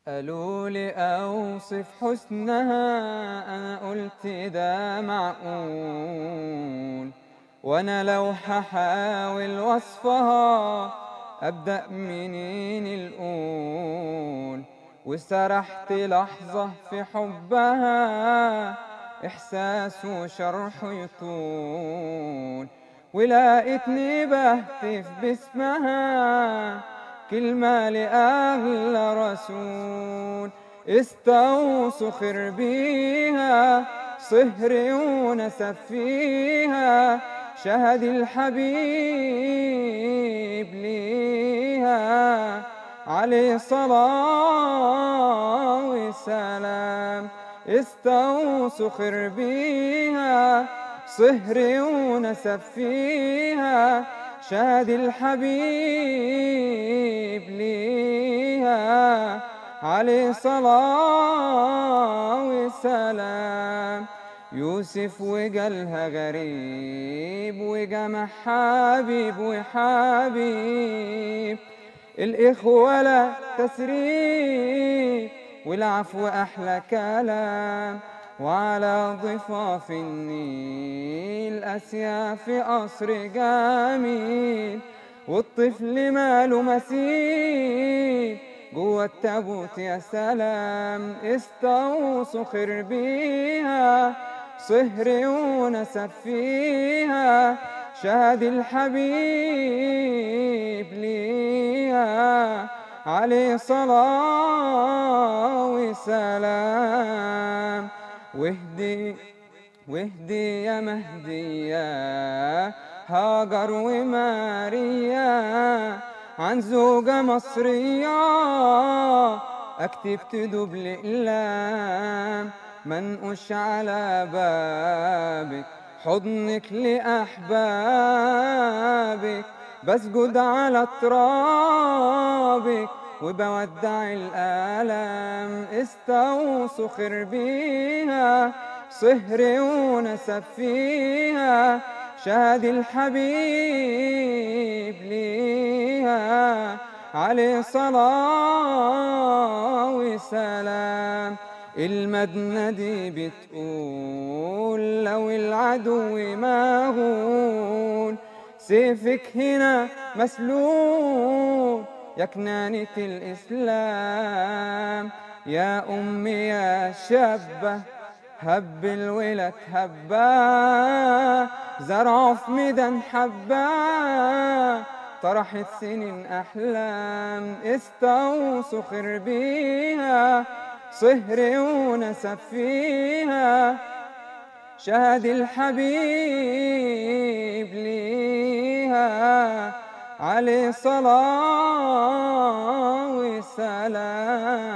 قالوا لي أوصف حسنها، أنا قلت ده معقول، وأنا لو هحاول وصفها أبدأ منين الأول؟ وسرحت لحظة في حبها، إحساس وشرح يطول، ولقيتني بهتف باسمها كلمة لأغلى رسول. استوسخر بيها صهري ونسف فيها، شهد الحبيب ليها عليه صلاة وسلام. استوسخر بيها صهري ونسف فيها، شهد الحبيب ليها عليه صلاة وسلام. يوسف وجالها غريب وجمع حبيب وحبيب، الإخوة لا تسريب والعفو أحلى كلام. وعلى ضفاف النيل أسياف قصر جميل، والطفل ماله مثيل جوا التابوت يا سلام. استوسخر بيها صهري ونسف فيها، شهد الحبيب ليها عليه صلاة وسلام. واهدي يا مهدية هاجر وماريا عن زوجة مصرية، أكتب تدوب الأقلام منقوش على بابك، حضنك لأحبابك بسجد على ترابك وبودع الآلام. استوسخر بيها صهري ونسف فيها، شهد الحبيب ليها عليه صلاة وسلام. المدنة دي بتقول لو العدو ماغول، سيفك هنا مسلول يا كنانة الإسلام. يا أمي يا شابة هب الولد هبا، زرعه في ميدان حبا طرحت سنين أحلام. استوسخر بيها صهري ونسف فيها، شهد الحبيب ليها عليه صلاة وسلام.